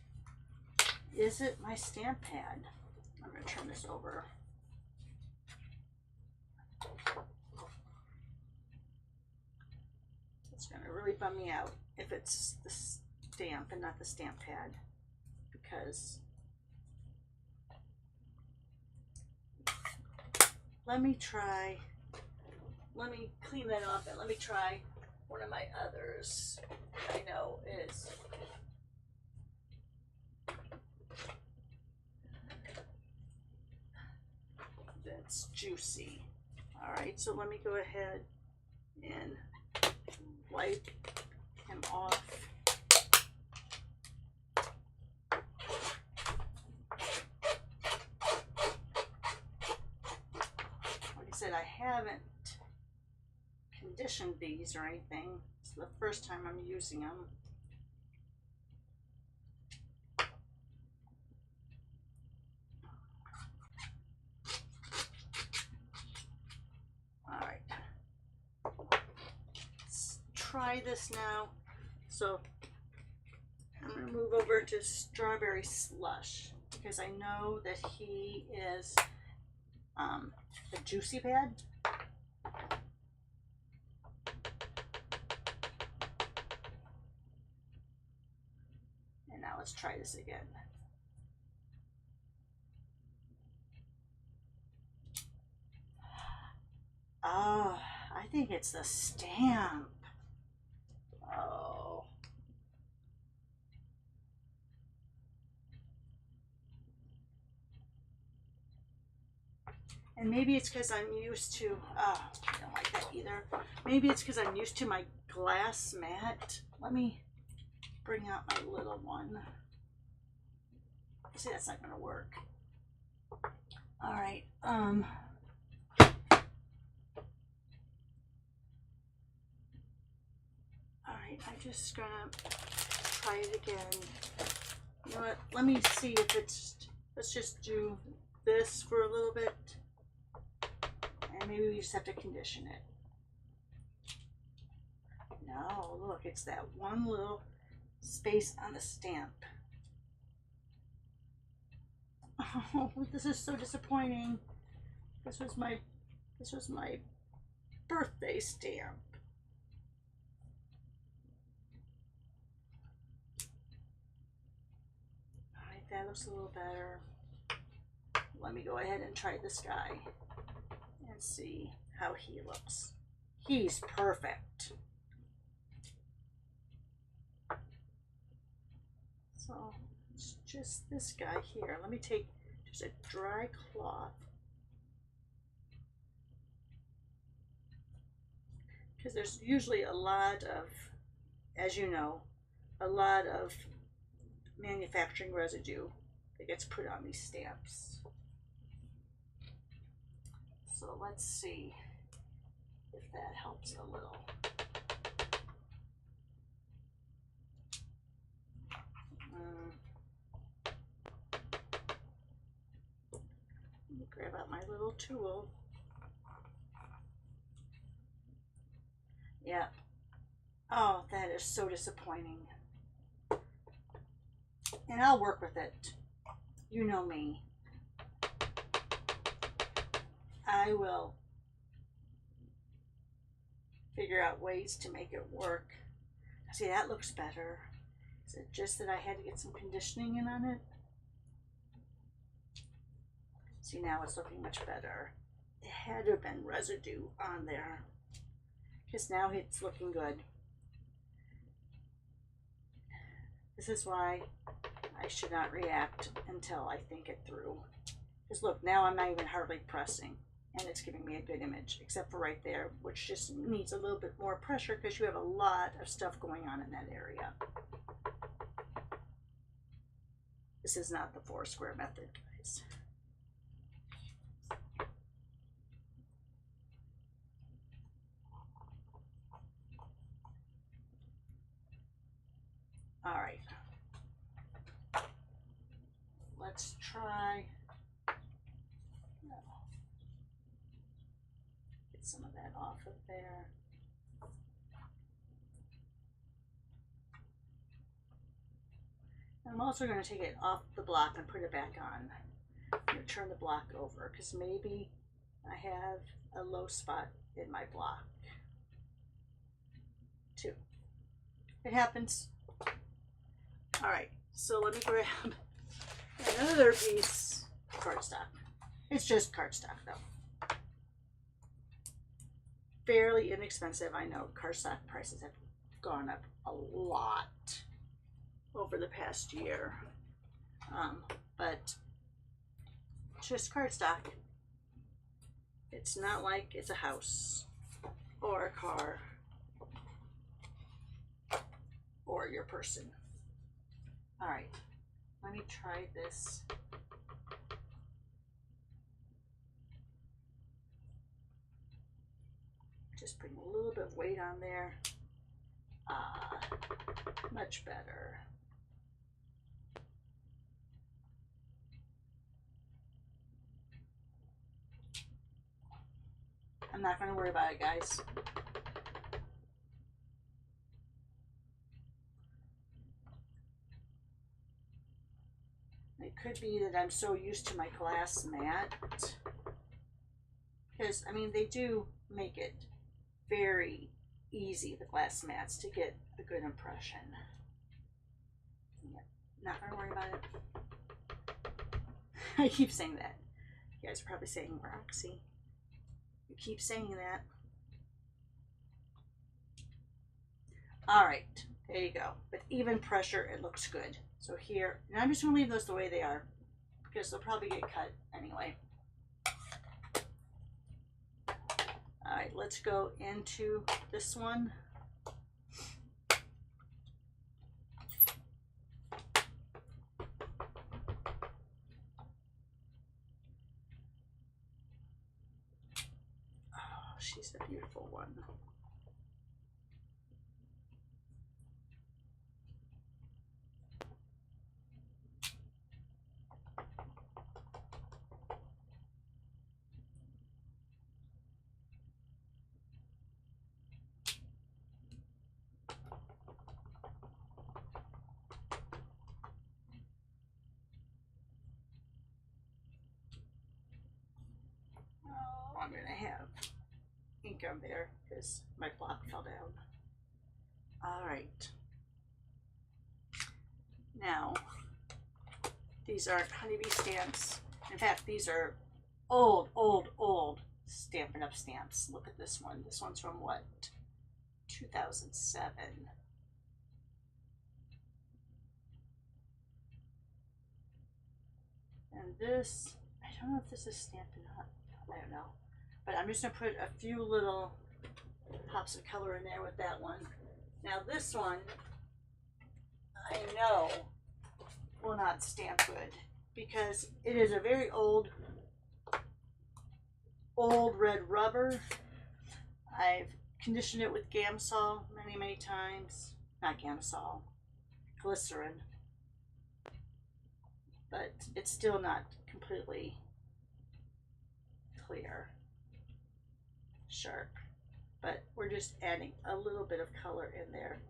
Is it my stamp pad? I'm going to turn this over. It's going to really bum me out if it's the stamp and not the stamp pad, because let me clean that off and let me try one of my others I know is that's juicy. All right, so let me go ahead and wipe him off. Like I said, I haven't conditioned these or anything. It's the first time I'm using them. All right, let's try this now. So I'm going to move over to Strawberry Slush because I know that he is a juicy pad. And now let's try this again. Oh, I think it's the stamp. Oh. And maybe it's because I'm used to, I don't like that either. Maybe it's because I'm used to my glass mat. Let me bring out my little one. See, that's not gonna work. All right, all right, I'm just gonna try it again. You know what, let me see if it's, let's just do this for a little bit. And maybe we just have to condition it. No, look, it's that one little space on the stamp. Oh, this is so disappointing. This was my birthday stamp. All right, that looks a little better. Let me go ahead and try this guy and see how he looks. He's perfect. So it's just this guy here. Let me take just a dry cloth, because there's usually a lot of, as you know, a lot of manufacturing residue that gets put on these stamps. So let's see if that helps a little. Let me grab out my little tool. Yeah. Oh, that is so disappointing. And I'll work with it. You know me. I will figure out ways to make it work. See, that looks better. Is it just that I had to get some conditioning in on it? See, now it's looking much better. It had to have been residue on there, because now it's looking good. This is why I should not react until I think it through. Because look, now I'm not even hardly pressing, and it's giving me a good image, except for right there, which just needs a little bit more pressure because you have a lot of stuff going on in that area. This is not the 4-square method, guys. All right. Let's try. Get some of that off of there. I'm also going to take it off the block and put it back on. I'm going to turn the block over because maybe I have a low spot in my block too. It happens. All right, so let me grab another piece of cardstock. It's just cardstock though. Fairly inexpensive. I know cardstock prices have gone up a lot over the past year, but just cardstock. It's not like it's a house or a car or your person. All right, let me try this. Just putting a little bit of weight on there. Much better. I'm not going to worry about it, guys. It could be that I'm so used to my glass mat, because I mean they do make it very easy, the glass mats, to get a good impression. Yeah, not going to worry about it. I keep saying that. You guys are probably saying, Roxy, you keep saying that. All right, there you go. With even pressure, it looks good. So here, and I'm just going to leave those the way they are because they'll probably get cut anyway. All right, let's go into this one. she's a beautiful one. Oh, I'm gonna have ink on there because my block fell down. All right. Now, these aren't honeybee stamps. In fact, these are old Stampin' Up! Stamps. Look at this one. This one's from what? 2007. And this, I don't know if this is Stampin' Up! I don't know. But I'm just going to put a few little pops of color in there with that one. Now this one, I know will not stamp good because it is a very old red rubber. I've conditioned it with Gamsol many times. Not Gamsol, glycerin. But it's still not completely clear, sharp. But we're just adding a little bit of color in there.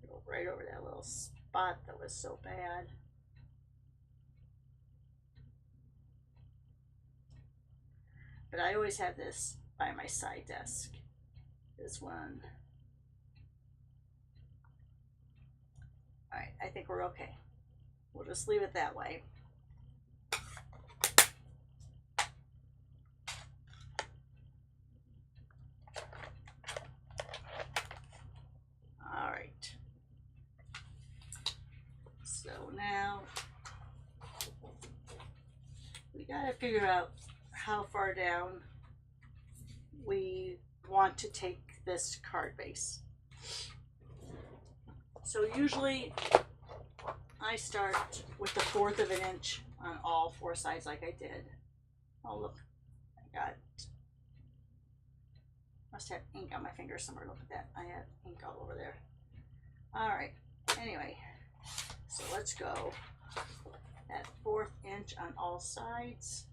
Go right over that little spot that was so bad. But I always have this by my side desk. This one. All right, I think we're okay. We'll just leave it that way. All right. So now we gotta figure out how far down we want to take this card base. So usually I start with the 1/4 of an inch on all 4 sides like I did. Oh look, I must have ink on my finger somewhere. Look at that, I have ink all over there. All right, anyway, so let's go at 1/4 inch on all sides.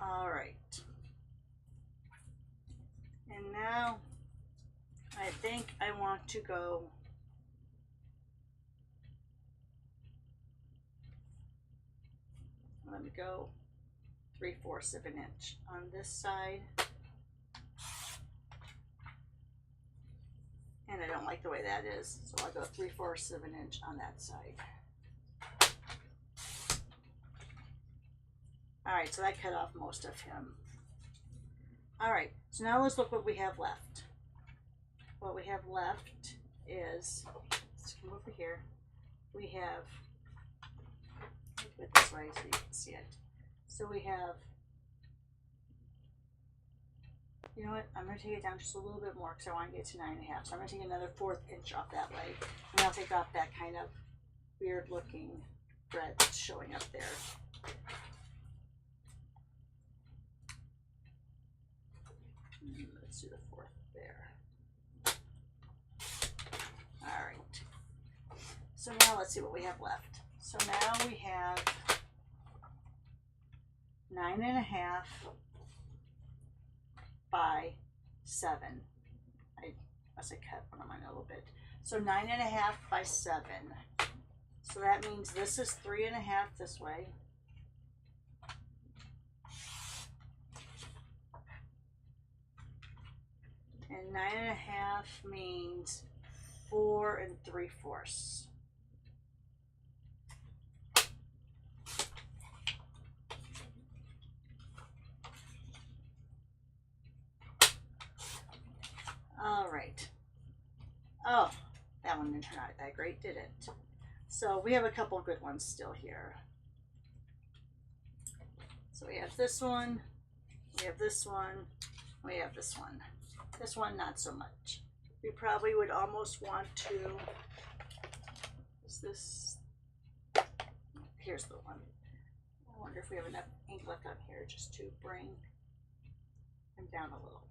All right, and now I think I want to go let me go 3/4 of an inch on this side. And I don't like the way that is, so I'll go 3/4 of an inch on that side. All right, so that cut off most of him. All right, so now let's look what we have left. What we have left is, let's come over here. We have, let's put it this way so you can see it. So we have, you know what, I'm going to take it down just a little bit more because I want to get to 9.5. So I'm going to take another 1/4 inch off that way. And I'll take off that kind of weird looking thread that's showing up there. Let's do the 4th there. All right. So now let's see what we have left. So now we have 9.5 by 7. I must have cut one of mine a little bit. So 9.5 by 7. So that means this is 3.5 this way. And 9.5 means 4 3/4. All right. Oh, that one didn't turn out that great, did it? So we have a couple good ones still here. So we have this one, we have this one, we have this one. This one, not so much. We probably would almost want to, is this, here's the one. I wonder if we have enough ink left on here just to bring them down a little.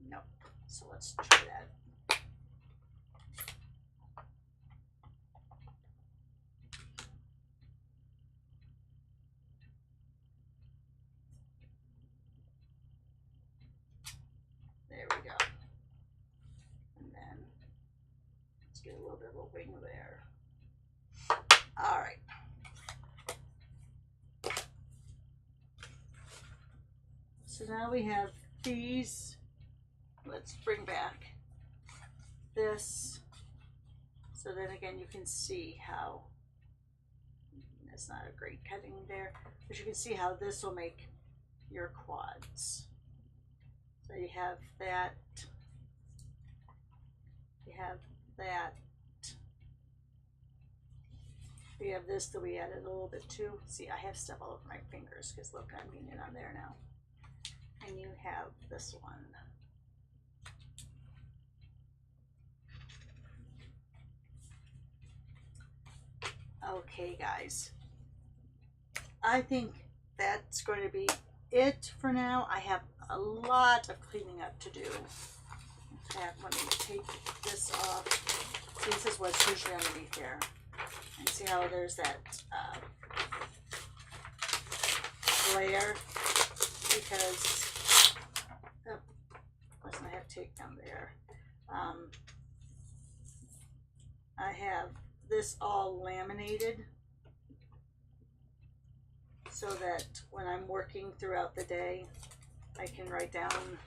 Nope. So let's try that. There we go. And then let's get a little bit of a wing there. All right. So now we have these. Let's bring back this. So then again, you can see how, it's not a great cutting there, but you can see how this will make your quads. So you have that, you have that, we have this that we added a little bit too. See, I have stuff all over my fingers because look, I'm getting it on there now. And you have this one. Okay, guys, I think that's going to be it for now. I have a lot of cleaning up to do. In fact, let me take this off. See, this is what's usually underneath there. And see how there's that layer, because I have tape down there. I have this all laminated so that when I'm working throughout the day, I can write down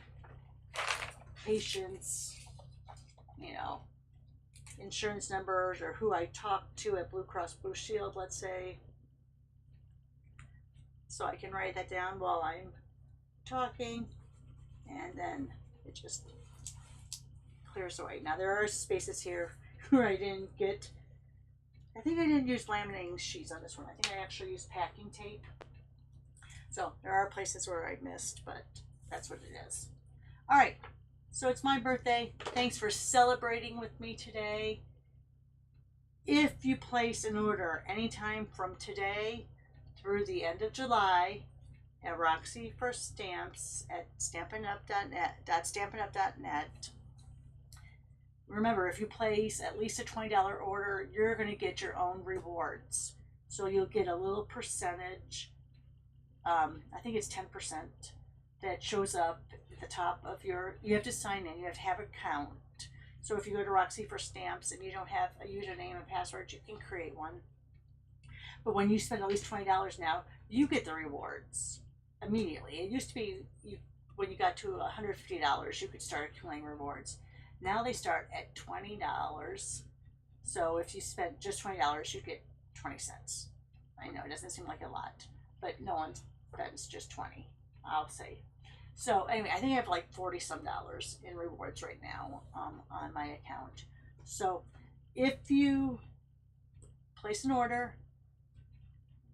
patients, you know, insurance numbers, or who I talked to at Blue Cross Blue Shield, let's say. So I can write that down while I'm talking, and then it just clears away. Now there are spaces here where I didn't get, I think I didn't use laminating sheets on this one. I think I actually used packing tape. So there are places where I missed, but that's what it is. All right, so it's my birthday. Thanks for celebrating with me today. If you place an order anytime from today through the end of July at Roxy for Stamps at stampinup.net, remember, if you place at least a $20 order, you're going to get your own rewards. So you'll get a little percentage, I think it's 10%, that shows up at the top of your, you have to sign in, you have to have an account. So if you go to Roxy for Stamps and you don't have a username and password, you can create one. But when you spend at least $20 now, you get the rewards immediately. It used to be, when you got to $150, you could start accumulating rewards. Now they start at $20. So if you spend just $20, you get 20 cents. I know it doesn't seem like a lot, but no one spends just 20, I'll say. So anyway, I think I have like 40 some dollars in rewards right now on my account. So if you place an order,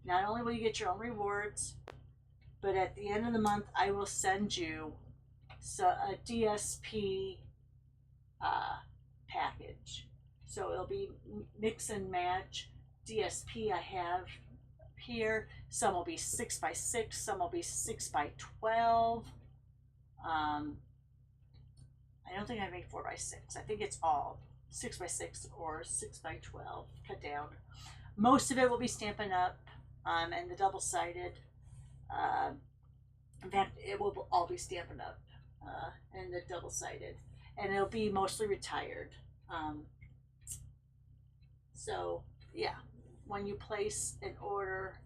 not only will you get your own rewards, but at the end of the month, I will send you a DSP package. So it'll be mix and match DSP I have here. Some will be 6x6, some will be 6x12. I don't think I make 4x6. I think it's all 6x6 or 6x12 cut down. Most of it will be Stampin' Up! And the double-sided. In fact, it will all be Stampin' Up! And the double-sided. And it'll be mostly retired. So, yeah, when you place an order,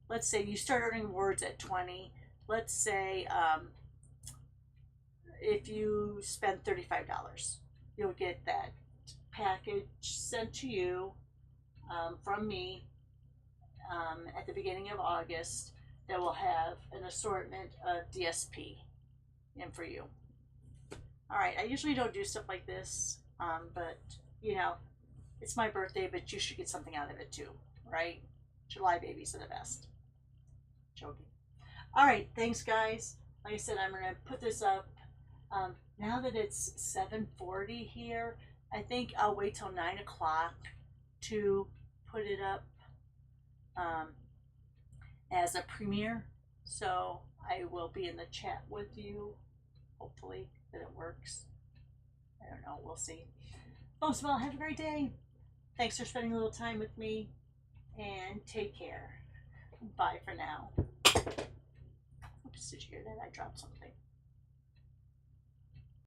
let's say you start earning words at 20. Let's say if you spend $35, you'll get that package sent to you from me at the beginning of August that will have an assortment of DSP in for you. All right, I usually don't do stuff like this, but you know, it's my birthday, but you should get something out of it too, right? July babies are the best. Joking. All right, thanks, guys. Like I said, I'm gonna put this up. Now that it's 7:40 here, I think I'll wait till 9 o'clock to put it up um, as a premiere. So I will be in the chat with you. Hopefully that it works. I don't know. We'll see. Most of all, have a great day. Thanks for spending a little time with me, and take care. Bye for now. Oops, did you hear that? I dropped something.